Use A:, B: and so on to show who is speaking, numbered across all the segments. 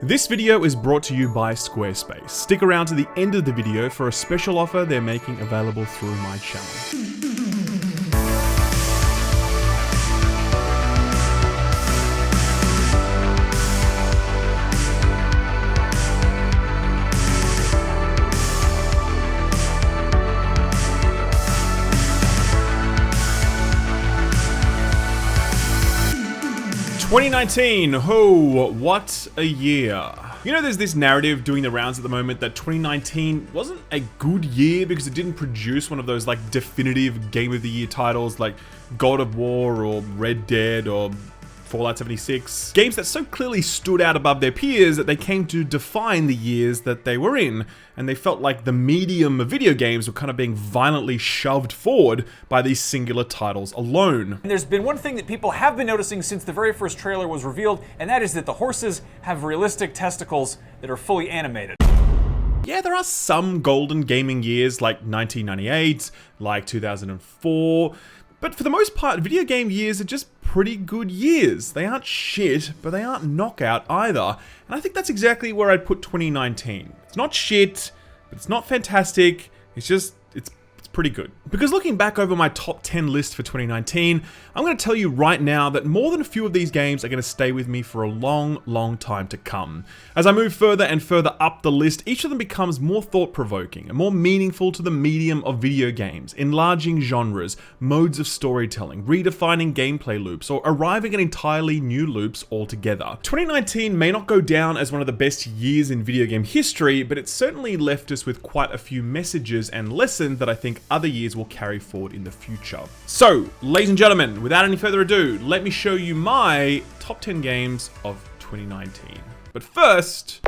A: This video is brought to you by Squarespace. Stick around to the end of the video for a special offer they're making available through my channel. 2019, ho, what a year. You know, there's this narrative doing the rounds at the moment that 2019 wasn't a good year because it didn't produce one of those like definitive Game of the Year titles like God of War or Red Dead or Fallout 76. Games that so clearly stood out above their peers that they came to define the years that they were in, and they felt like the medium of video games were kind of being violently shoved forward by these singular titles alone.
B: And there's been one thing that people have been noticing since the very first trailer was revealed, and that is that the horses have realistic testicles that are fully animated.
A: Yeah, there are some golden gaming years like 1998, like 2004, but for the most part, video game years are just pretty good years. They aren't shit, but they aren't knockout either. And I think that's exactly where I'd put 2019. It's not shit, but it's not fantastic. It's just, it's pretty good. Because looking back over my top 10 list for 2019, I'm going to tell you right now that more than a few of these games are going to stay with me for a long, long time to come. As I move further and further up the list, each of them becomes more thought-provoking and more meaningful to the medium of video games, enlarging genres, modes of storytelling, redefining gameplay loops, or arriving at entirely new loops altogether. 2019 may not go down as one of the best years in video game history, but it certainly left us with quite a few messages and lessons that I think other years will carry forward in the future. So, ladies and gentlemen, without any further ado, let me show you my top 10 games of 2019. But first,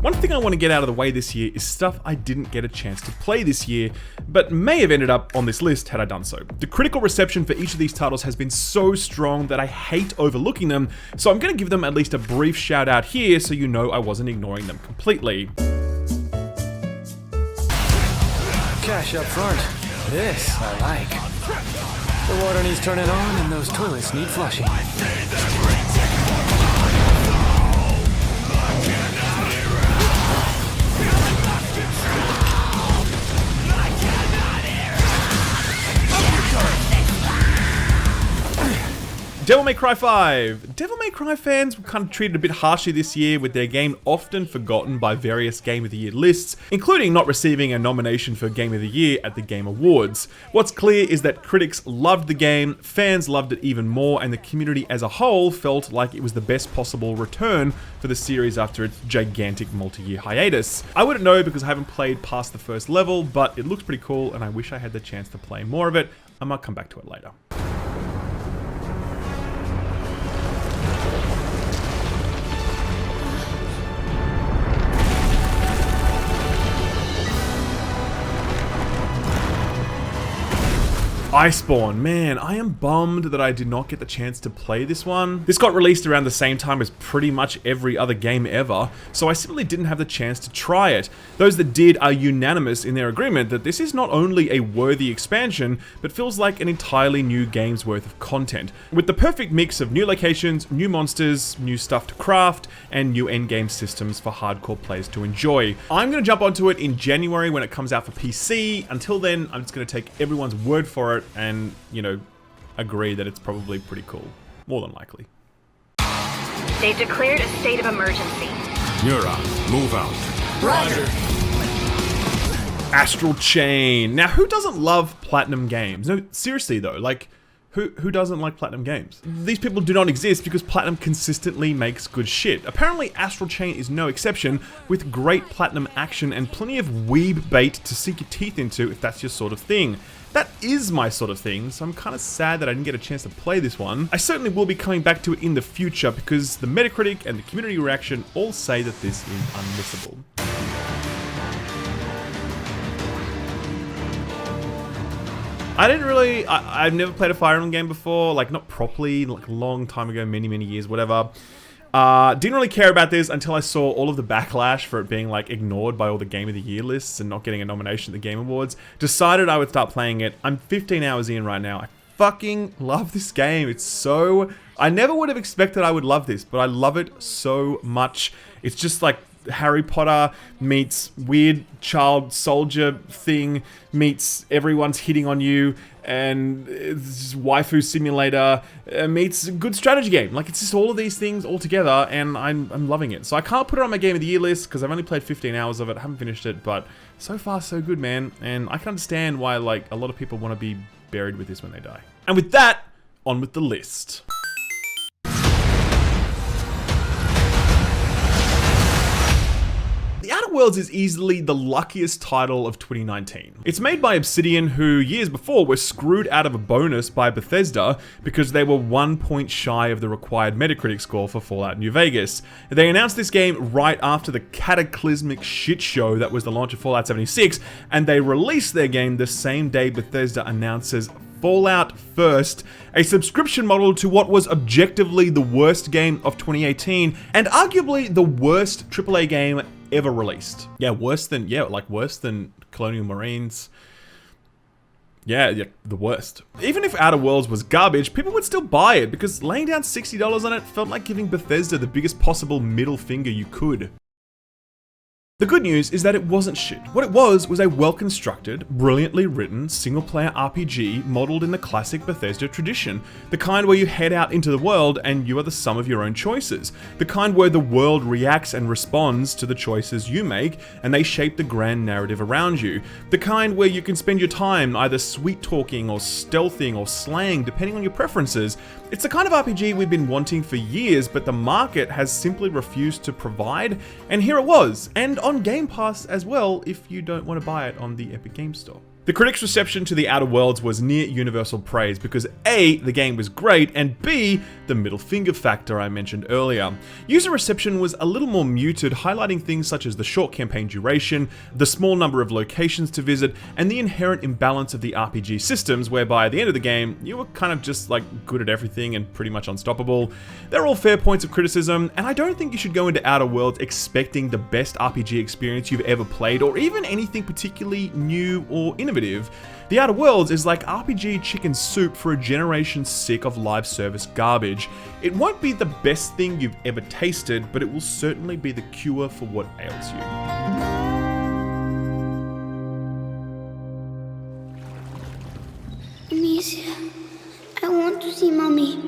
A: one thing I want to get out of the way this year is stuff I didn't get a chance to play this year, but may have ended up on this list had I done so. The critical reception for each of these titles has been so strong that I hate overlooking them, so I'm going to give them at least a brief shout out here so you know I wasn't ignoring them completely.
C: Cash up front. This I like. The water needs turning on and those toilets need flushing.
A: Devil May Cry 5. Devil May Cry fans were kind of treated a bit harshly this year, with their game often forgotten by various Game of the Year lists, including not receiving a nomination for Game of the Year at the Game Awards. What's clear is that critics loved the game, fans loved it even more, and the community as a whole felt like it was the best possible return for the series after its gigantic multi-year hiatus. I wouldn't know because I haven't played past the first level, but it looks pretty cool and I wish I had the chance to play more of it. I might come back to it later. Iceborne, man, I am bummed that I did not get the chance to play this one. This got released around the same time as pretty much every other game ever, so I simply didn't have the chance to try it. Those that did are unanimous in their agreement that this is not only a worthy expansion, but feels like an entirely new game's worth of content, with the perfect mix of new locations, new monsters, new stuff to craft, and new endgame systems for hardcore players to enjoy. I'm going to jump onto it in January when it comes out for PC. Until then, I'm just going to take everyone's word for it and, you know, agree that it's probably pretty cool. More than likely.
D: They've declared a state of emergency.
E: You're up. Move out.
D: Roger.
A: Astral Chain. Now, who doesn't love Platinum games? No, seriously though, like, who doesn't like Platinum games? These people do not exist because Platinum consistently makes good shit. Apparently, Astral Chain is no exception, with great Platinum action and plenty of weeb bait to sink your teeth into if that's your sort of thing. That is my sort of thing, so I'm kind of sad that I didn't get a chance to play this one. I certainly will be coming back to it in the future because the Metacritic and the community reaction all say that this is unmissable. I've never played a Fire Emblem game before, like not properly, like a long time ago, many years, whatever. Didn't really care about this until I saw all of the backlash for it being like ignored by all the Game of the Year lists and not getting a nomination at the Game Awards. Decided I would start playing it. I'm 15 hours in right now. I fucking love this game. It's so... I never would have expected I would love this, but I love it so much. It's just like Harry Potter meets weird child soldier thing meets everyone's hitting on you, and it's waifu simulator meets a good strategy game. Like, it's just all of these things all together, and I'm loving it. So I can't put it on my Game of the Year list because I've only played 15 hours of it. I haven't finished it, but so far so good, man. And I can understand why like a lot of people want to be buried with this when they die. And with that, on with the list. The Outer Worlds is easily the luckiest title of 2019. It's made by Obsidian, who years before were screwed out of a bonus by Bethesda because they were 1 point shy of the required Metacritic score for Fallout New Vegas. They announced this game right after the cataclysmic shit show that was the launch of Fallout 76, and they released their game the same day Bethesda announces Fallout First, a subscription model to what was objectively the worst game of 2018 and arguably the worst AAA game ever released. Yeah, worse than Colonial Marines. Yeah, the worst. Even if Outer Worlds was garbage, people would still buy it because laying down $60 on it felt like giving Bethesda the biggest possible middle finger you could. The good news is that it wasn't shit. What it was a well-constructed, brilliantly written, single-player RPG modeled in the classic Bethesda tradition. The kind where you head out into the world and you are the sum of your own choices. The kind where the world reacts and responds to the choices you make, and they shape the grand narrative around you. The kind where you can spend your time either sweet-talking or stealthing or slaying, depending on your preferences. It's the kind of RPG we've been wanting for years, but the market has simply refused to provide, and here it was, and on Game Pass as well if you don't want to buy it on the Epic Games Store. The critics' reception to The Outer Worlds was near universal praise because A, the game was great, and B, the middle finger factor I mentioned earlier. User reception was a little more muted, highlighting things such as the short campaign duration, the small number of locations to visit, and the inherent imbalance of the RPG systems, whereby at the end of the game, you were kind of just like good at everything and pretty much unstoppable. They're all fair points of criticism, and I don't think you should go into Outer Worlds expecting the best RPG experience you've ever played, or even anything particularly new or innovative. The Outer Worlds is like RPG chicken soup for a generation sick of live service garbage. It won't be the best thing you've ever tasted, but it will certainly be the cure for what ails you.
F: Amicia, I want to see Mommy.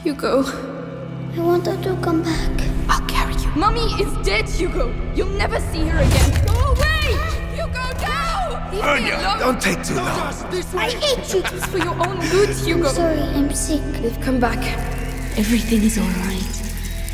G: Hugo.
F: I want her to come back.
G: I'll carry you. Mommy is dead, Hugo. You'll never see her again. Go away! Hugo, no! Leave me alone.
E: Don't take too long.
F: I hate you.
G: It's for your own good, Hugo.
F: I'm sorry, I'm sick.
G: They've come back. Everything is alright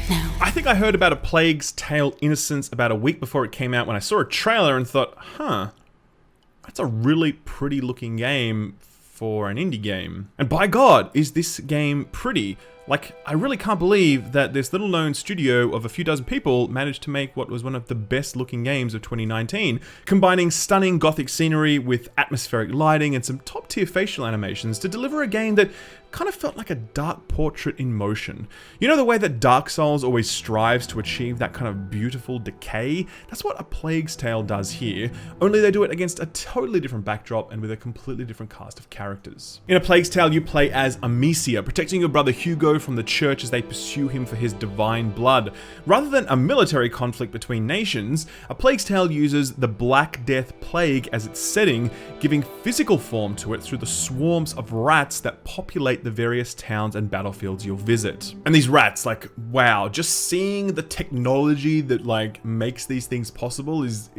G: now.
A: I think I heard about A Plague's Tale: Innocence about a week before it came out when I saw a trailer and thought, that's a really pretty looking game for an indie game. And by God, is this game pretty. Like, I really can't believe that this little known studio of a few dozen people managed to make what was one of the best looking games of 2019, combining stunning gothic scenery with atmospheric lighting and some top tier facial animations to deliver a game that kind of felt like a dark portrait in motion. You know the way that Dark Souls always strives to achieve that kind of beautiful decay? That's what A Plague's Tale does here, only they do it against a totally different backdrop and with a completely different cast of characters. In A Plague's Tale, you play as Amicia, protecting your brother Hugo from the church as they pursue him for his divine blood. Rather than a military conflict between nations, A Plague's Tale uses the Black Death Plague as its setting, giving physical form to it through the swarms of rats that populate the various towns and battlefields you'll visit. And these rats, like, wow, just seeing the technology that like makes these things possible is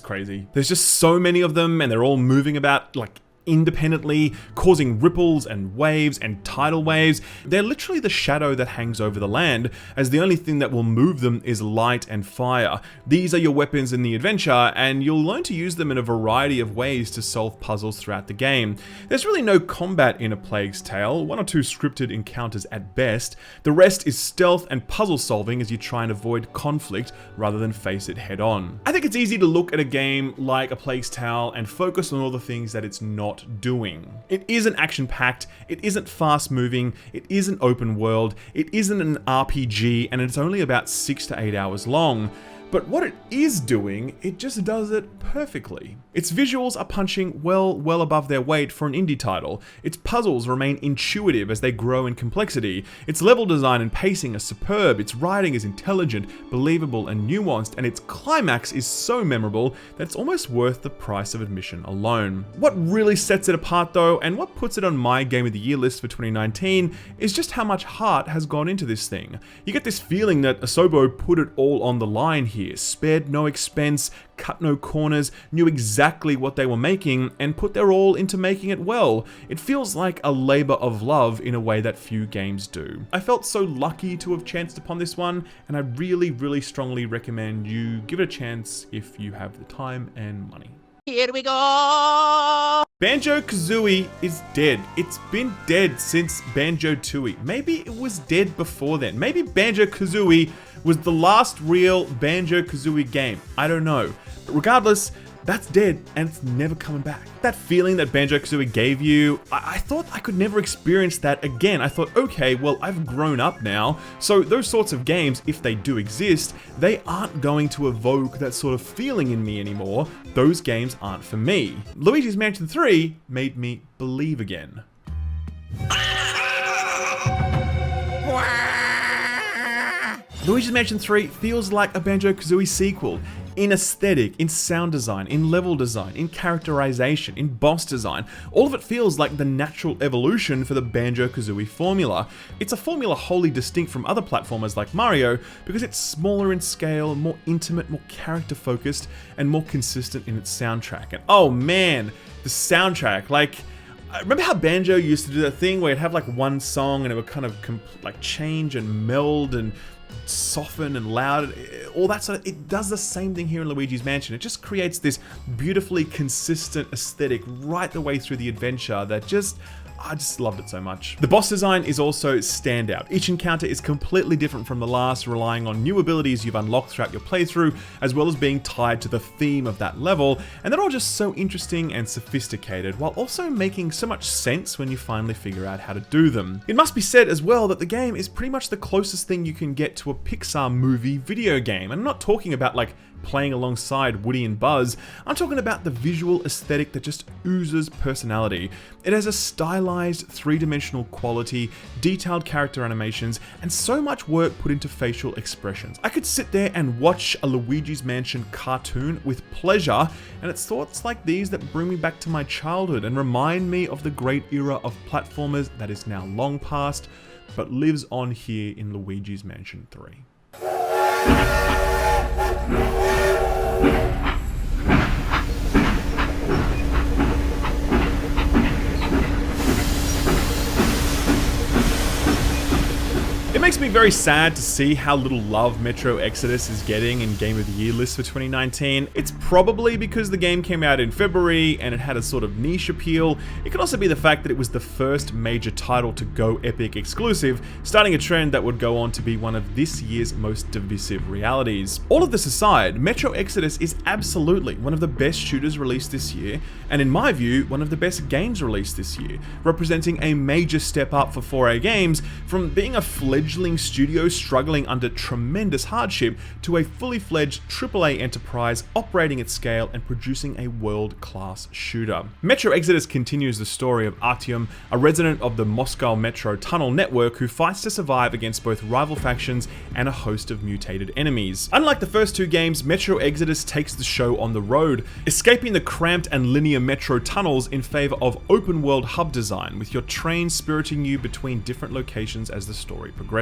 A: crazy. There's just so many of them and they're all moving about like independently, causing ripples and waves and tidal waves. They're literally the shadow that hangs over the land, as the only thing that will move them is light and fire. These are your weapons in the adventure, and you'll learn to use them in a variety of ways to solve puzzles throughout the game. There's really no combat in A Plague's Tale, one or two scripted encounters at best. The rest is stealth and puzzle solving as you try and avoid conflict rather than face it head on. I think it's easy to look at a game like A Plague's Tale and focus on all the things that it's not not doing. It isn't action-packed, it isn't fast-moving, it isn't open world, it isn't an RPG, and it's only about 6 to 8 hours long. But what it is doing, it just does it perfectly. Its visuals are punching well above their weight for an indie title. Its puzzles remain intuitive as they grow in complexity. Its level design and pacing are superb. Its writing is intelligent, believable, and nuanced, and its climax is so memorable that it's almost worth the price of admission alone. What really sets it apart though, and what puts it on my Game of the Year list for 2019, is just how much heart has gone into this thing. You get this feeling that Asobo put it all on the line here. Spared no expense, cut no corners, knew exactly what they were making, and put their all into making it well. It feels like a labor of love in a way that few games do. I felt so lucky to have chanced upon this one, and I really strongly recommend you give it a chance if you have the time and money.
H: Here we go!
A: Banjo-Kazooie is dead. It's been dead since Banjo-Tooie. Maybe it was dead before then. Maybe Banjo-Kazooie was the last real Banjo-Kazooie game. I don't know. But regardless, that's dead and it's never coming back. That feeling that Banjo-Kazooie gave you, I thought I could never experience that again. I thought, okay, well, I've grown up now, so those sorts of games, if they do exist, they aren't going to evoke that sort of feeling in me anymore. Those games aren't for me. Luigi's Mansion 3 made me believe again. Luigi's Mansion 3 feels like a Banjo-Kazooie sequel. In aesthetic, in sound design, in level design, in characterization, in boss design. All of it feels like the natural evolution for the Banjo-Kazooie formula. It's a formula wholly distinct from other platformers like Mario because it's smaller in scale, more intimate, more character-focused, and more consistent in its soundtrack. And oh man, the soundtrack, like, remember how Banjo used to do that thing where it'd have like one song and it would kind of change and meld and soften and loud, all that sort of, it does the same thing here in Luigi's Mansion. It just creates this beautifully consistent aesthetic right the way through the adventure that I just loved it so much. The boss design is also standout. Each encounter is completely different from the last, relying on new abilities you've unlocked throughout your playthrough, as well as being tied to the theme of that level, and they're all just so interesting and sophisticated, while also making so much sense when you finally figure out how to do them. It must be said as well that the game is pretty much the closest thing you can get to a Pixar movie video game, and I'm not talking about like playing alongside Woody and Buzz. I'm talking about the visual aesthetic that just oozes personality. It has a stylized, three-dimensional quality, detailed character animations, and so much work put into facial expressions. I could sit there and watch a Luigi's Mansion cartoon with pleasure, and it's thoughts like these that bring me back to my childhood and remind me of the great era of platformers that is now long past, but lives on here in Luigi's Mansion 3. It makes me very sad to see how little love Metro Exodus is getting in Game of the Year lists for 2019. It's probably because the game came out in February and it had a sort of niche appeal. It could also be the fact that it was the first major title to go Epic exclusive, starting a trend that would go on to be one of this year's most divisive realities. All of this aside, Metro Exodus is absolutely one of the best shooters released this year, and in my view, one of the best games released this year, representing a major step up for 4A Games from being a fledgling studio struggling under tremendous hardship to a fully fledged AAA enterprise operating at scale and producing a world-class shooter. Metro Exodus continues the story of Artyom, a resident of the Moscow Metro tunnel network who fights to survive against both rival factions and a host of mutated enemies. Unlike the first two games, Metro Exodus takes the show on the road, escaping the cramped and linear metro tunnels in favor of open-world hub design, with your train spiriting you between different locations as the story progresses.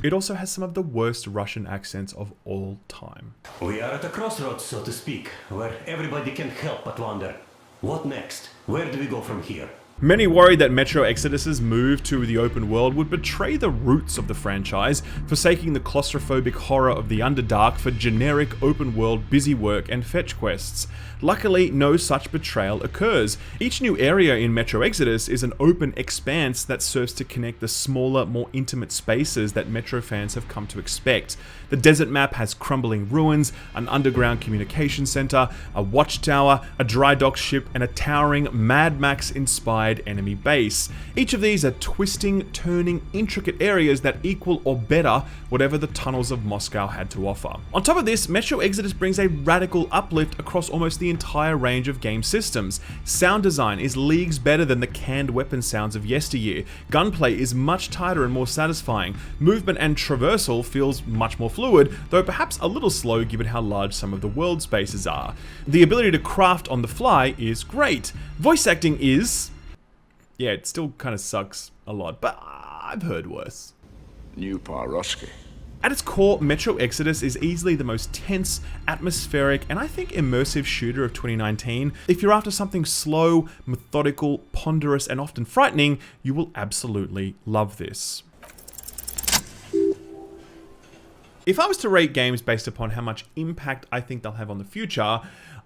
A: It also has some of the worst Russian accents of all time.
I: We are at a crossroads, so to speak, where everybody can help but wonder. What next? Where do we go from here?
A: Many worried that Metro Exodus's move to the open world would betray the roots of the franchise, forsaking the claustrophobic horror of the Underdark for generic open world busy work and fetch quests. Luckily, no such betrayal occurs. Each new area in Metro Exodus is an open expanse that serves to connect the smaller, more intimate spaces that Metro fans have come to expect. The desert map has crumbling ruins, an underground communication center, a watchtower, a dry dock ship, and a towering Mad Max-inspired enemy base. Each of these are twisting, turning, intricate areas that equal or better whatever the tunnels of Moscow had to offer. On top of this, Metro Exodus brings a radical uplift across almost the entire range of game systems. Sound design is leagues better than the canned weapon sounds of yesteryear. Gunplay is much tighter and more satisfying. Movement and traversal feels much more fluid, though perhaps a little slow given how large some of the world spaces are. The ability to craft on the fly is great. Voice acting is... yeah, it still kind of sucks a lot, but I've heard worse.
E: New Paroski.
A: At its core, Metro Exodus is easily the most tense, atmospheric, and I think immersive shooter of 2019. If you're after something slow, methodical, ponderous, and often frightening, you will absolutely love this. If I was to rate games based upon how much impact I think they'll have on the future,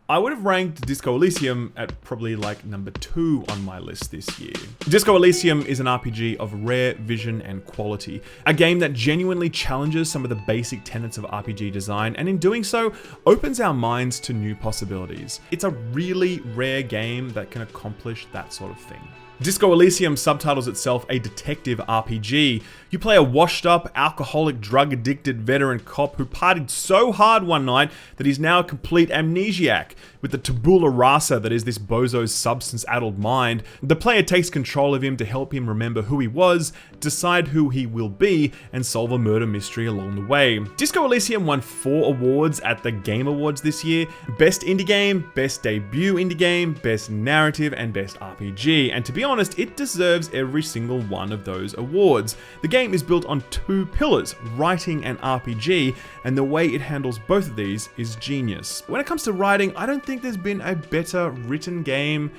A: I would have ranked Disco Elysium at probably like number 2 on my list this year. Disco Elysium is an RPG of rare vision and quality, a game that genuinely challenges some of the basic tenets of RPG design, and in doing so, opens our minds to new possibilities. It's a really rare game that can accomplish that sort of thing. Disco Elysium subtitles itself a detective RPG. You play a washed-up, alcoholic, drug-addicted veteran cop who partied so hard one night that he's now a complete amnesiac. With the tabula rasa that is this bozo's substance-addled mind, the player takes control of him to help him remember who he was, decide who he will be, and solve a murder mystery along the way. Disco Elysium won 4 awards at the Game Awards this year: Best Indie Game, Best Debut Indie Game, Best Narrative, and Best RPG, and to be honest, it deserves every single one of those awards. The game is built on 2 pillars, writing and RPG, and the way it handles both of these is genius. When it comes to writing, I don't think there's been a better written game.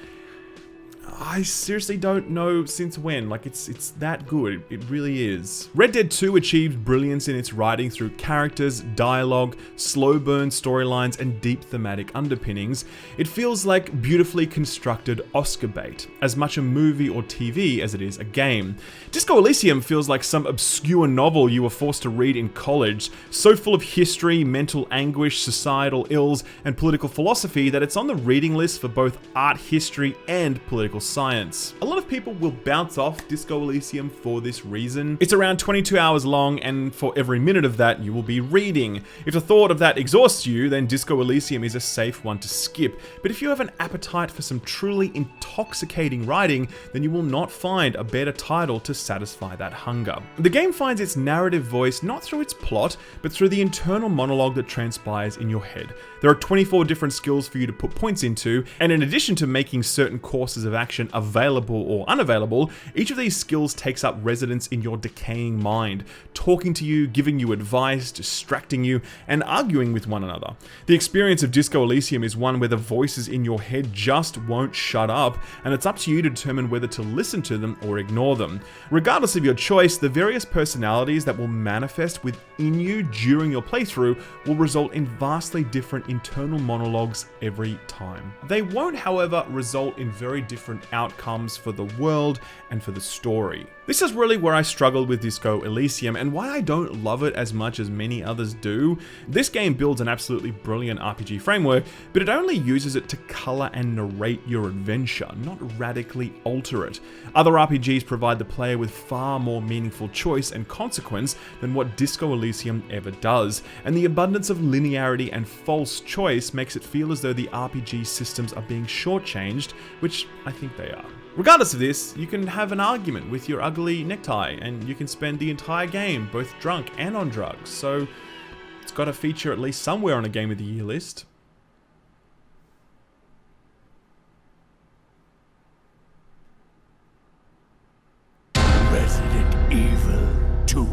A: I seriously don't know since when. Like, it's that good. It really is. Red Dead 2 achieves brilliance in its writing through characters, dialogue, slow burn storylines, and deep thematic underpinnings. It feels like beautifully constructed Oscar bait, as much a movie or TV as it is a game. Disco Elysium feels like some obscure novel you were forced to read in college, so full of history, mental anguish, societal ills, and political philosophy that it's on the reading list for both art history and political science. A lot of people will bounce off Disco Elysium for this reason. It's around 22 hours long, and for every minute of that, you will be reading. If the thought of that exhausts you, then Disco Elysium is a safe one to skip. But if you have an appetite for some truly intoxicating writing, then you will not find a better title to satisfy that hunger. The game finds its narrative voice not through its plot, but through the internal monologue that transpires in your head. There are 24 different skills for you to put points into, and in addition to making certain courses of action available or unavailable, each of these skills takes up residence in your decaying mind, talking to you, giving you advice, distracting you, and arguing with one another. The experience of Disco Elysium is one where the voices in your head just won't shut up, and it's up to you to determine whether to listen to them or ignore them. Regardless of your choice, the various personalities that will manifest within you during your playthrough will result in vastly different internal monologues every time. They won't, however, result in very different outcomes for the world and for the story. This is really where I struggled with Disco Elysium and why I don't love it as much as many others do. This game builds an absolutely brilliant RPG framework, but it only uses it to color and narrate your adventure, not radically alter it. Other RPGs provide the player with far more meaningful choice and consequence than what Disco Elysium ever does, and the abundance of linearity and false choice makes it feel as though the RPG systems are being shortchanged, which I think they are. Regardless of this, you can have an argument with your ugly necktie, and you can spend the entire game both drunk and on drugs, so it's got to feature at least somewhere on a Game of the Year list.
E: Resident Evil 2.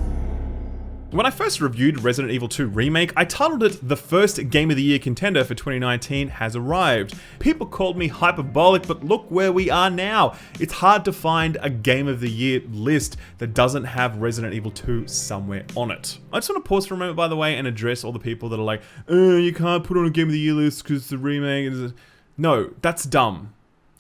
A: When I first reviewed Resident Evil 2 Remake, I titled it the first Game of the Year contender for 2019 has arrived. People called me hyperbolic, but look where we are now. It's hard to find a Game of the Year list that doesn't have Resident Evil 2 somewhere on it. I just want to pause for a moment, by the way, and address all the people that are like, you can't put on a Game of the Year list because the remake is... No, that's dumb.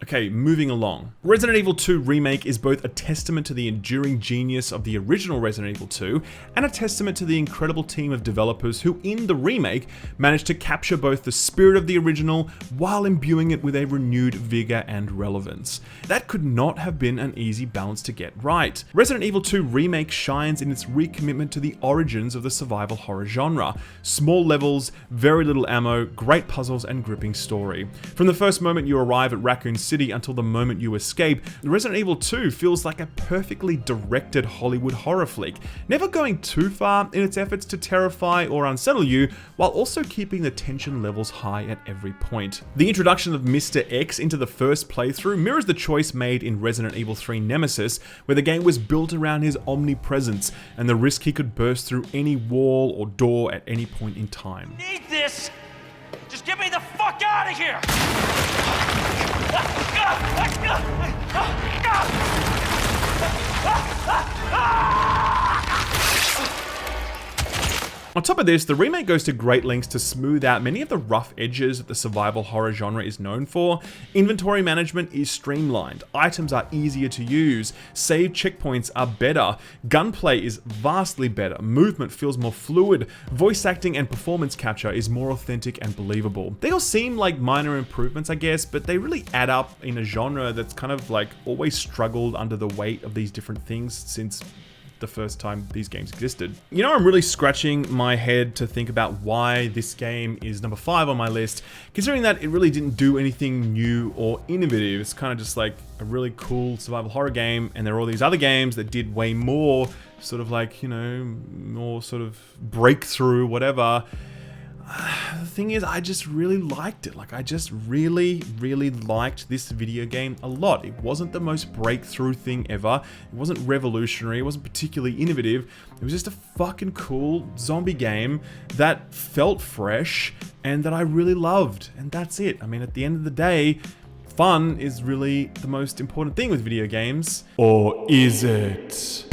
A: Okay, moving along. Resident Evil 2 Remake is both a testament to the enduring genius of the original Resident Evil 2 and a testament to the incredible team of developers who, in the remake, managed to capture both the spirit of the original while imbuing it with a renewed vigor and relevance. That could not have been an easy balance to get right. Resident Evil 2 Remake shines in its recommitment to the origins of the survival horror genre. Small levels, very little ammo, great puzzles, and gripping story. From the first moment you arrive at Raccoon City until the moment you escape, Resident Evil 2 feels like a perfectly directed Hollywood horror flick, never going too far in its efforts to terrify or unsettle you, while also keeping the tension levels high at every point. The introduction of Mr. X into the first playthrough mirrors the choice made in Resident Evil 3 Nemesis, where the game was built around his omnipresence and the risk he could burst through any wall or door at any point in time.
I: Need this! Just get me the fuck out of here!
A: On top of this, the remake goes to great lengths to smooth out many of the rough edges that the survival horror genre is known for. Inventory management is streamlined, items are easier to use, save checkpoints are better, gunplay is vastly better, movement feels more fluid, voice acting and performance capture is more authentic and believable. They all seem like minor improvements, I guess, but they really add up in a genre that's kind of like always struggled under the weight of these different things since the first time these games existed. You know, I'm really scratching my head to think about why this game is number 5 on my list, considering that it really didn't do anything new or innovative. It's kind of just like a really cool survival horror game, and there are all these other games that did way more, sort of like, you know, more sort of breakthrough, whatever. The thing is, I just really liked it. Like, I just really liked this video game a lot. It wasn't the most breakthrough thing ever. It wasn't revolutionary. It wasn't particularly innovative. It was just a fucking cool zombie game that felt fresh and that I really loved. And that's it. I mean, at the end of the day, fun is really the most important thing with video games. Or is it?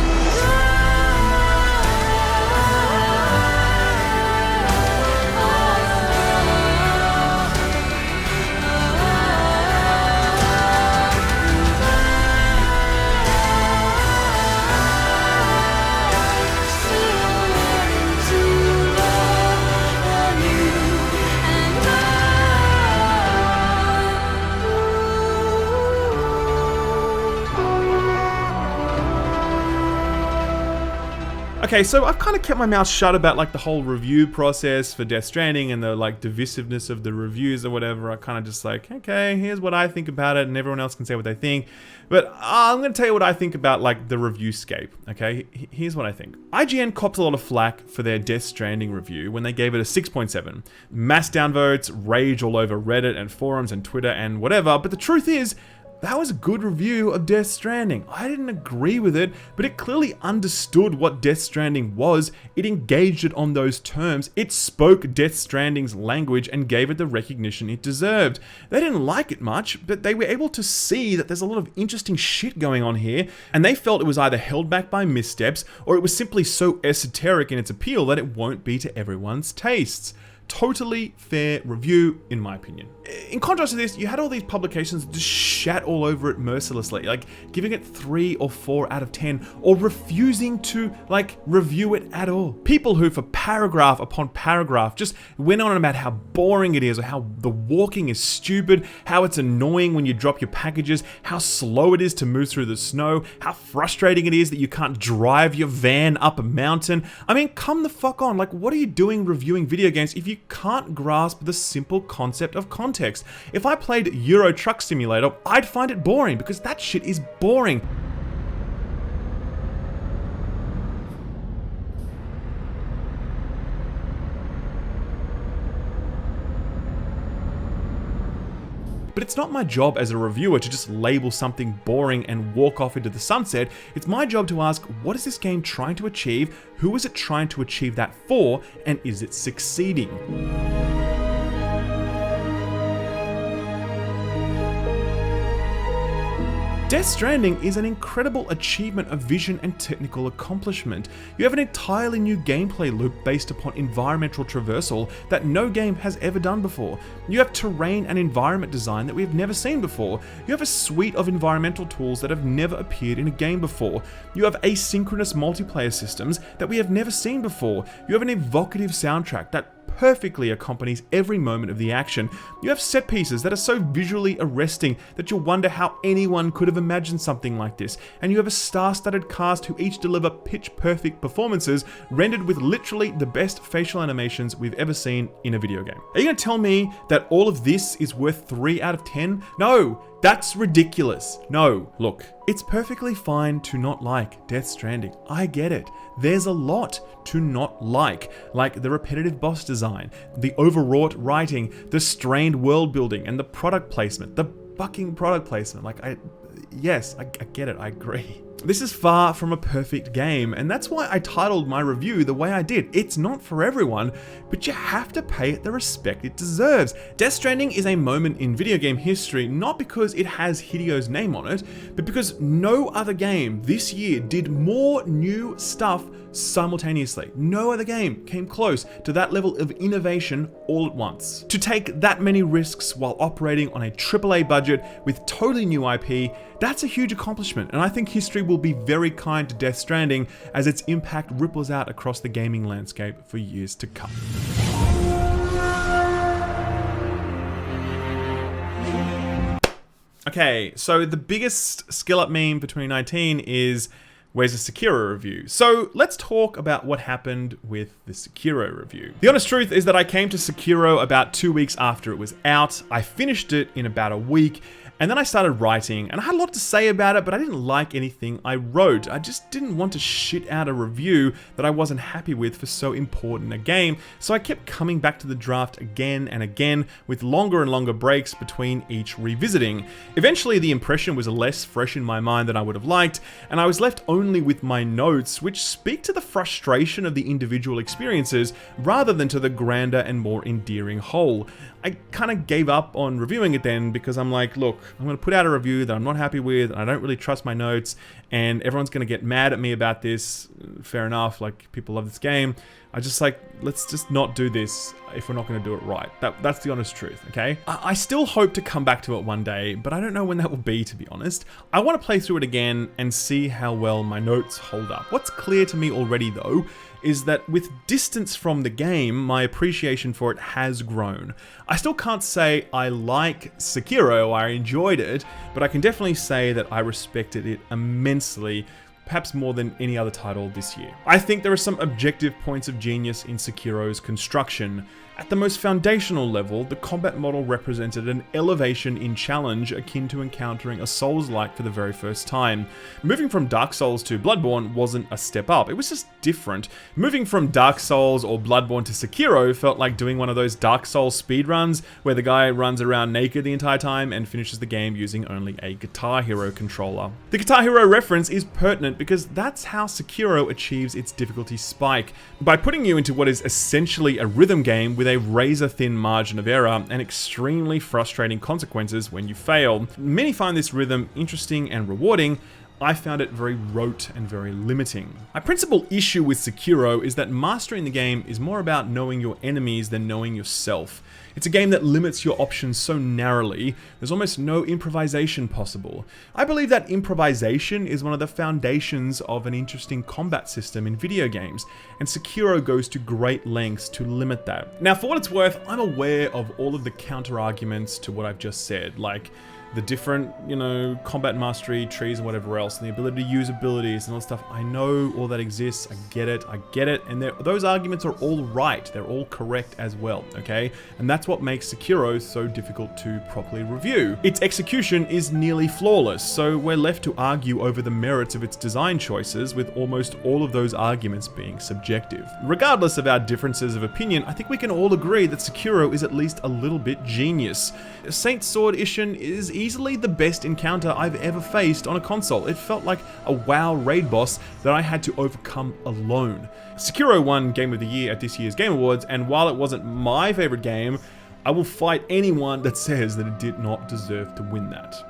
A: Okay, so I've kind of kept my mouth shut about like the whole review process for Death Stranding and the like divisiveness of the reviews or whatever. I kind of just like, okay, here's what I think about it, and everyone else can say what they think. But I'm going to tell you what I think about like the review-scape, okay? Here's what I think. IGN copped a lot of flack for their Death Stranding review when they gave it a 6.7. Mass downvotes, rage all over Reddit and forums and Twitter and whatever, but the truth is, that was a good review of Death Stranding. I didn't agree with it, but it clearly understood what Death Stranding was. It engaged it on those terms. It spoke Death Stranding's language and gave it the recognition it deserved. They didn't like it much, but they were able to see that there's a lot of interesting shit going on here, and they felt it was either held back by missteps, or it was simply so esoteric in its appeal that it won't be to everyone's tastes. Totally fair review, in my opinion. In contrast to this, you had all these publications just shat all over it mercilessly, like giving it 3 or 4 out of 10, or refusing to like review it at all. People who for paragraph upon paragraph just went on about how boring it is, or how the walking is stupid, how it's annoying when you drop your packages, how slow it is to move through the snow, how frustrating it is that you can't drive your van up a mountain. I mean, come the fuck on, like what are you doing reviewing video games if you can't grasp the simple concept of context? If I played Euro Truck Simulator, I'd find it boring because that shit is boring. but it's not my job as a reviewer to just label something boring and walk off into the sunset. It's my job to ask, what is this game trying to achieve? Who is it trying to achieve that for? And is it succeeding? Death Stranding is an incredible achievement of vision and technical accomplishment. You have an entirely new gameplay loop based upon environmental traversal that no game has ever done before. You have terrain and environment design that we have never seen before. You have a suite of environmental tools that have never appeared in a game before. You have asynchronous multiplayer systems that we have never seen before. You have an evocative soundtrack that perfectly accompanies every moment of the action. You have set pieces that are so visually arresting that you'll wonder how anyone could have imagined something like this. And you have a star-studded cast who each deliver pitch-perfect performances rendered with literally the best facial animations we've ever seen in a video game. Are you going to tell me that all of this is worth 3 out of 10? No! That's ridiculous. No, look, it's perfectly fine to not like Death Stranding. I get it. There's a lot to not like the repetitive boss design, the overwrought writing, the strained world building, and the product placement, the fucking product placement. Yes, I get it, I agree. This is far from a perfect game, and that's why I titled my review the way I did. It's not for everyone, but you have to pay it the respect it deserves. Death Stranding is a moment in video game history, not because it has Hideo's name on it, but because no other game this year did more new stuff simultaneously. No other game came close to that level of innovation all at once. To take that many risks while operating on a AAA budget with totally new IP, that's a huge accomplishment, and I think history will be very kind to Death Stranding as its impact ripples out across the gaming landscape for years to come. Okay, so the biggest skill up meme for 2019 is, where's the Sekiro review? So let's talk about what happened with the Sekiro review. The honest truth is that I came to Sekiro about 2 weeks after it was out. I finished it in about a week, and then I started writing, and I had a lot to say about it, but I didn't like anything I wrote. I just didn't want to shit out a review that I wasn't happy with for so important a game, so I kept coming back to the draft again and again, with longer and longer breaks between each revisiting. Eventually, the impression was less fresh in my mind than I would have liked, and I was left only with my notes, which speak to the frustration of the individual experiences, rather than to the grander and more endearing whole. I kind of gave up on reviewing it then, because I'm like, look, I'm going to put out a review that I'm not happy with, and I don't really trust my notes, and everyone's going to get mad at me about this. Fair enough, like, people love this game. I just like, let's just not do this if we're not going to do it right. That's the honest truth, okay? I still hope to come back to it one day, but I don't know when that will be, to be honest. I want to play through it again and see how well my notes hold up. What's clear to me already, though, is that with distance from the game, my appreciation for it has grown. I still can't say I like Sekiro, I enjoyed it, but I can definitely say that I respected it immensely, perhaps more than any other title this year. I think there are some objective points of genius in Sekiro's construction. At the most foundational level, the combat model represented an elevation in challenge akin to encountering a Souls-like for the very first time. Moving from Dark Souls to Bloodborne wasn't a step up, it was just different. Moving from Dark Souls or Bloodborne to Sekiro felt like doing one of those Dark Souls speedruns where the guy runs around naked the entire time and finishes the game using only a Guitar Hero controller. The Guitar Hero reference is pertinent because that's how Sekiro achieves its difficulty spike, by putting you into what is essentially a rhythm game with a razor-thin margin of error and extremely frustrating consequences when you fail. Many find this rhythm interesting and rewarding. I found it very rote and very limiting. My principal issue with Sekiro is that mastering the game is more about knowing your enemies than knowing yourself. It's a game that limits your options so narrowly, there's almost no improvisation possible. I believe that improvisation is one of the foundations of an interesting combat system in video games, and Sekiro goes to great lengths to limit that. Now, for what it's worth, I'm aware of all of the counter-arguments to what I've just said, like, the different, combat mastery trees and whatever else, and the ability to use abilities and all that stuff. I know all that exists. I get it. And those arguments are all right. They're all correct as well, okay? And that's what makes Sekiro so difficult to properly review. Its execution is nearly flawless, so we're left to argue over the merits of its design choices, with almost all of those arguments being subjective. Regardless of our differences of opinion, I think we can all agree that Sekiro is at least a little bit genius. Saint's Sword Ishin is easily the best encounter I've ever faced on a console. It felt like a WoW raid boss that I had to overcome alone. Sekiro won Game of the Year at this year's Game Awards, and while it wasn't my favorite game, I will fight anyone that says that it did not deserve to win that.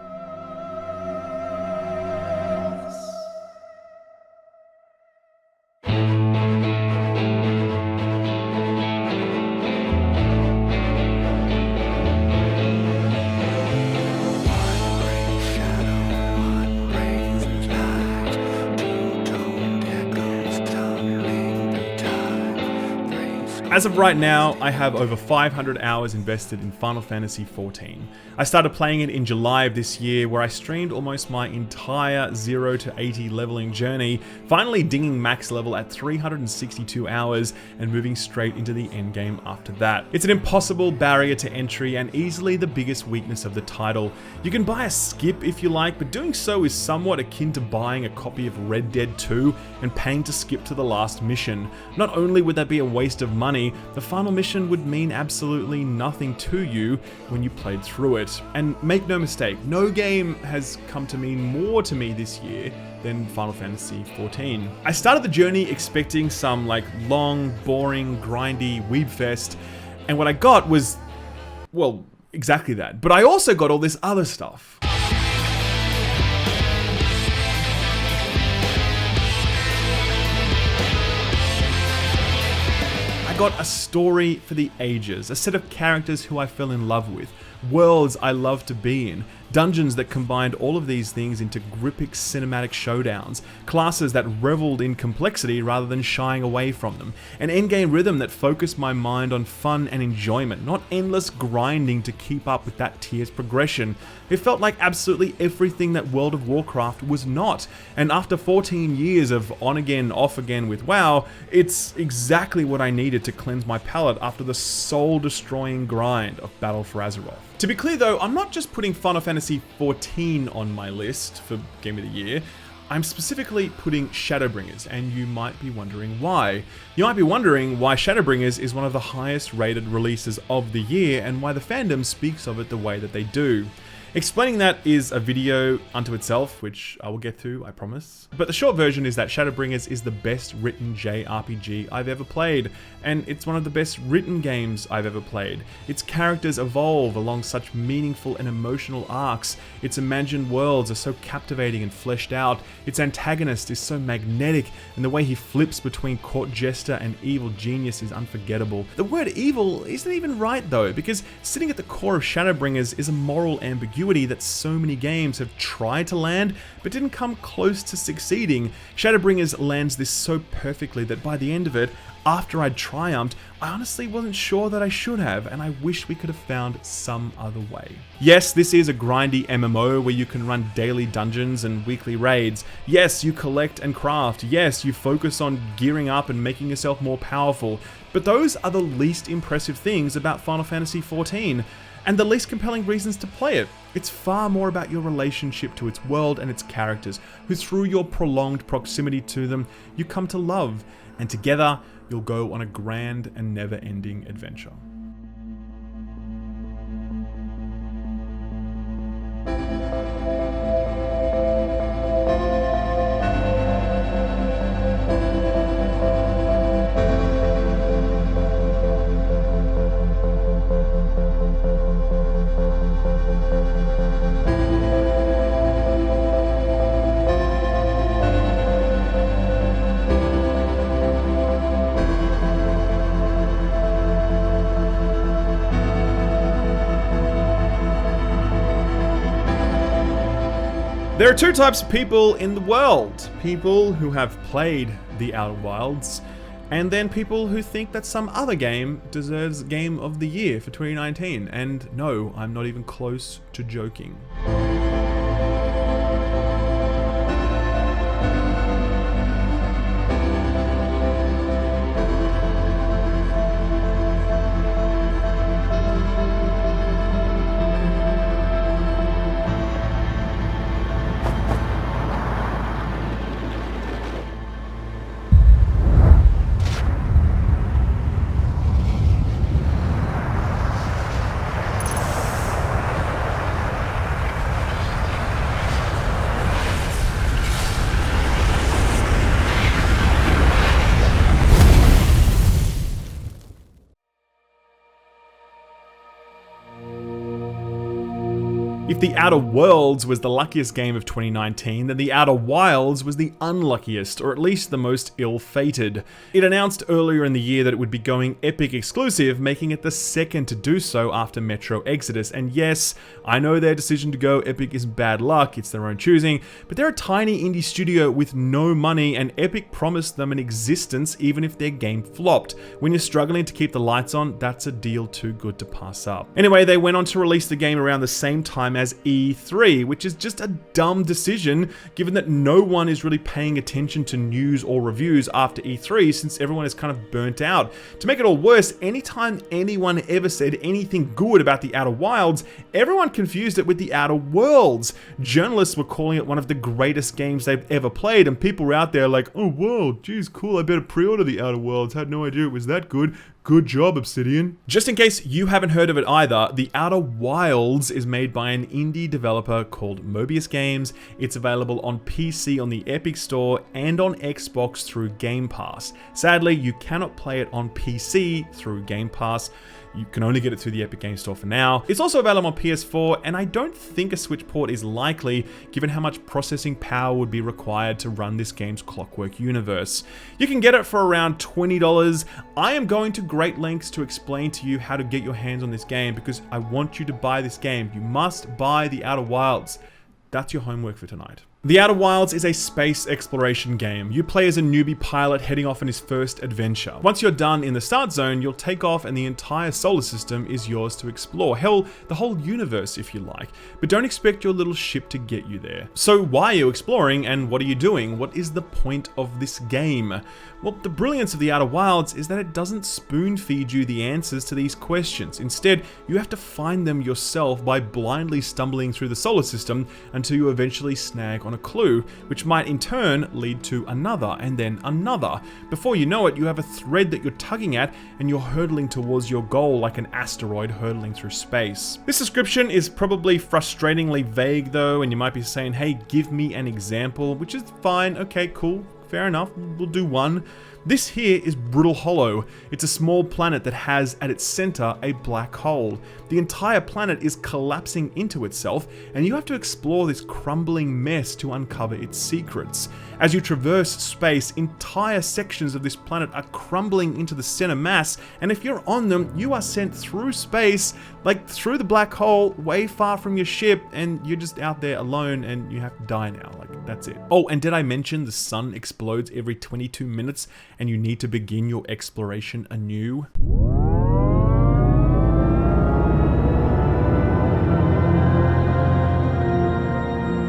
A: As of right now, I have over 500 hours invested in Final Fantasy XIV. I started playing it in July of this year, where I streamed almost my entire 0 to 80 leveling journey, finally dinging max level at 362 hours and moving straight into the endgame after that. It's an impossible barrier to entry and easily the biggest weakness of the title. You can buy a skip if you like, but doing so is somewhat akin to buying a copy of Red Dead 2 and paying to skip to the last mission. Not only would that be a waste of money, the final mission would mean absolutely nothing to you when you played through it. And make no mistake, no game has come to mean more to me this year than Final Fantasy XIV. I started the journey expecting some long, boring, grindy weeb fest, and what I got was, well, exactly that. But I also got all this other stuff. Got a story for the ages, a set of characters who I fell in love with, worlds I love to be in, dungeons that combined all of these things into gripping cinematic showdowns, classes that reveled in complexity rather than shying away from them, an endgame rhythm that focused my mind on fun and enjoyment, not endless grinding to keep up with that tier's progression. It felt like absolutely everything that World of Warcraft was not, and after 14 years of on again, off again with WoW, it's exactly what I needed to cleanse my palate after the soul-destroying grind of Battle for Azeroth. To be clear though, I'm not just putting Final Fantasy XIV on my list for Game of the Year. I'm specifically putting Shadowbringers, and you might be wondering why. You might be wondering why Shadowbringers is one of the highest rated releases of the year and why the fandom speaks of it the way that they do. Explaining that is a video unto itself, which I will get to, I promise. But the short version is that Shadowbringers is the best written JRPG I've ever played, and it's one of the best written games I've ever played. Its characters evolve along such meaningful and emotional arcs, its imagined worlds are so captivating and fleshed out, its antagonist is so magnetic, and the way he flips between court jester and evil genius is unforgettable. The word evil isn't even right though, because sitting at the core of Shadowbringers is a moral ambiguity that so many games have tried to land but didn't come close to succeeding. Shadowbringers lands this so perfectly that by the end of it, after I'd triumphed, I honestly wasn't sure that I should have, and I wish we could have found some other way. Yes, this is a grindy MMO where you can run daily dungeons and weekly raids. Yes, you collect and craft. Yes, you focus on gearing up and making yourself more powerful. But those are the least impressive things about Final Fantasy XIV, and the least compelling reasons to play it. It's far more about your relationship to its world and its characters, who through your prolonged proximity to them, you come to love, and together, you'll go on a grand and never-ending adventure. There are two types of people in the world. People who have played the Outer Wilds And then people who think that some other game deserves Game of the Year for 2019. And no, I'm not even close to joking. If The Outer Worlds was the luckiest game of 2019, then The Outer Wilds was the unluckiest, or at least the most ill-fated. It announced earlier in the year that it would be going Epic exclusive, making it the second to do so after Metro Exodus. And yes, I know their decision to go Epic is bad luck, it's their own choosing, but they're a tiny indie studio with no money, and Epic promised them an existence even if their game flopped. When you're struggling to keep the lights on, that's a deal too good to pass up. Anyway, they went on to release the game around the same time as E3, which is just a dumb decision given that no one is really paying attention to news or reviews after E3 since everyone is kind of burnt out. To make it all worse, anytime anyone ever said anything good about The Outer Wilds, everyone confused it with The Outer Worlds. Journalists were calling it one of the greatest games they've ever played, and people were out there like, oh whoa, geez, cool, I better pre-order The Outer Worlds, had no idea it was that good. Good job, Obsidian. Just in case you haven't heard of it either, The Outer Wilds is made by an indie developer called Mobius Games. It's available on PC on the Epic Store and on Xbox through Game Pass. Sadly, you cannot play it on PC through Game Pass. You can only get it through the Epic Games Store for now. It's also available on PS4, and I don't think a Switch port is likely given how much processing power would be required to run this game's clockwork universe. You can get it for around $20. I am going to great lengths to explain to you how to get your hands on this game because I want you to buy this game. You must buy The Outer Wilds. That's your homework for tonight. The Outer Wilds is a space exploration game. You play as a newbie pilot heading off on his first adventure. Once you're done in the start zone, you'll take off and the entire solar system is yours to explore. Hell, the whole universe if you like. But don't expect your little ship to get you there. So why are you exploring and what are you doing? What is the point of this game? Well, the brilliance of The Outer Wilds is that it doesn't spoon feed you the answers to these questions. Instead, you have to find them yourself by blindly stumbling through the solar system until you eventually snag on a clue, which might in turn lead to another and then another. Before you know it, you have a thread that you're tugging at and you're hurtling towards your goal like an asteroid hurtling through space. This description is probably frustratingly vague though, and you might be saying, hey, give me an example, which is fine, okay, cool. Fair enough, we'll do one. This here is Brittle Hollow. It's a small planet that has at its center a black hole. The entire planet is collapsing into itself, and you have to explore this crumbling mess to uncover its secrets. As you traverse space, entire sections of this planet are crumbling into the center mass, and if you're on them, you are sent through space, like through the black hole, way far from your ship, and you're just out there alone, and you have to die now. Like, that's it. Oh, and did I mention the sun explodes every 22 minutes, and you need to begin your exploration anew?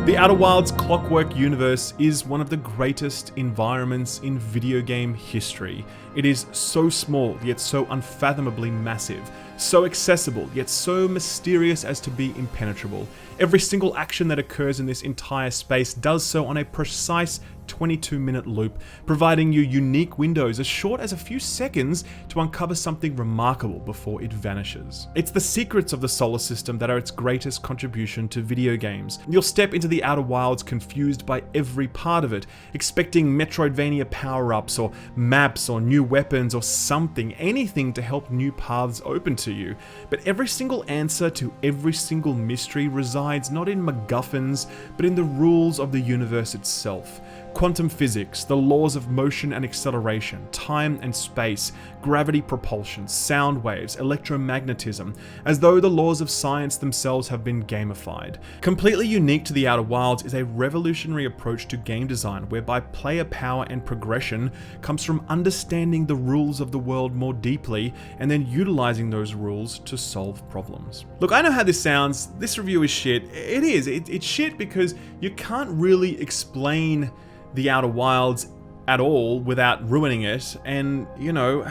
A: The Outer Wilds clockwork universe is one of the greatest environments in video game history. It is so small, yet so unfathomably massive. So accessible, yet so mysterious as to be impenetrable. Every single action that occurs in this entire space does so on a precise 22-minute loop, providing you unique windows as short as a few seconds to uncover something remarkable before it vanishes. It's the secrets of the solar system that are its greatest contribution to video games. You'll step into the Outer Wilds confused by every part of it, expecting Metroidvania power-ups or maps or new weapons or something, anything to help new paths open to to you. But every single answer to every single mystery resides not in MacGuffins, but in the rules of the universe itself. Quantum physics, the laws of motion and acceleration, time and space, gravity propulsion, sound waves, electromagnetism, as though the laws of science themselves have been gamified. Completely unique to the Outer Wilds is a revolutionary approach to game design whereby player power and progression comes from understanding the rules of the world more deeply and then utilizing those rules to solve problems. Look, I know how this sounds. This review is shit. It is. It's shit because you can't really explain the Outer Wilds at all without ruining it, and you know,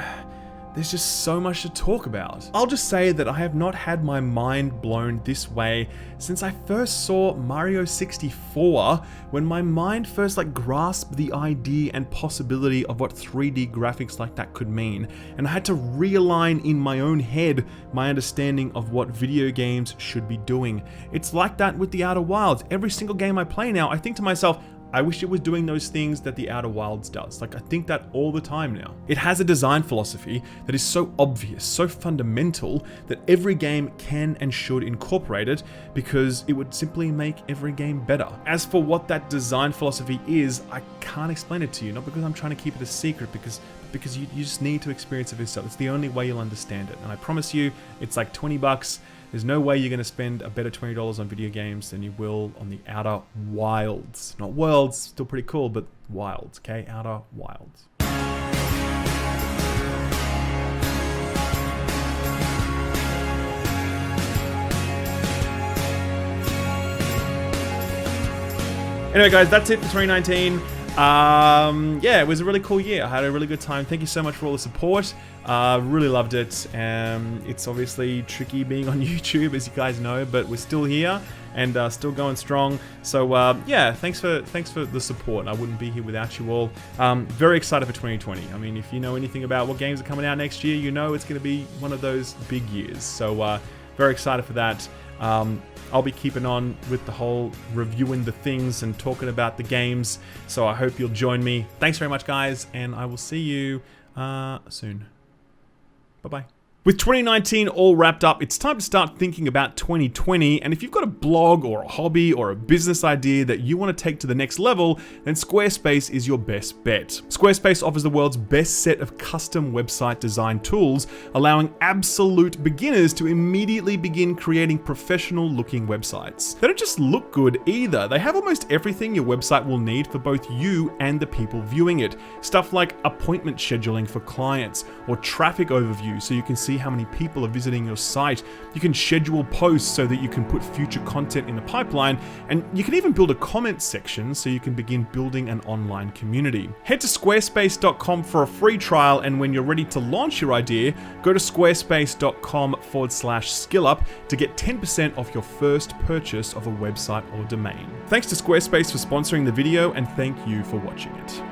A: there's just so much to talk about. I'll just say that I have not had my mind blown this way since I first saw Mario 64, when my mind first grasped the idea and possibility of what 3D graphics like that could mean, and I had to realign in my own head my understanding of what video games should be doing. It's like that with the Outer Wilds. Every single game I play now, I think to myself, I wish it was doing those things that the Outer Wilds does. I think that all the time now. It has a design philosophy that is so obvious, so fundamental, that every game can and should incorporate it because it would simply make every game better. As for what that design philosophy is, I can't explain it to you, not because I'm trying to keep it a secret, because you just need to experience it for yourself. It's the only way you'll understand it. And I promise you, it's like $20. There's no way you're going to spend a better $20 on video games than you will on the Outer Wilds. Not Worlds, still pretty cool, but Wilds, okay? Outer Wilds. Anyway, guys, that's it for 2019. Yeah, it was a really cool year. I had a really good time. Thank you so much for all the support. Really loved it. It's obviously tricky being on YouTube, as you guys know, but we're still here and still going strong. So yeah, thanks for the support. I wouldn't be here without you all. Very excited for 2020. I mean, if you know anything about what games are coming out next year, you know it's going to be one of those big years. So very excited for that. I'll be keeping on with the whole reviewing the things and talking about the games, so I hope you'll join me. Thanks very much, guys, and I will see you soon. Bye-bye. With 2019 all wrapped up, it's time to start thinking about 2020, and if you've got a blog or a hobby or a business idea that you want to take to the next level, then Squarespace is your best bet. Squarespace offers the world's best set of custom website design tools, allowing absolute beginners to immediately begin creating professional-looking websites. They don't just look good either, they have almost everything your website will need for both you and the people viewing it. Stuff like appointment scheduling for clients, or traffic overview so you can see how many people are visiting your site. You can schedule posts so that you can put future content in the pipeline, and you can even build a comment section so you can begin building an online community. Head to squarespace.com for a free trial, and when you're ready to launch your idea, go to squarespace.com/skillup to get 10% off your first purchase of a website or domain. Thanks to Squarespace for sponsoring the video, and thank you for watching it.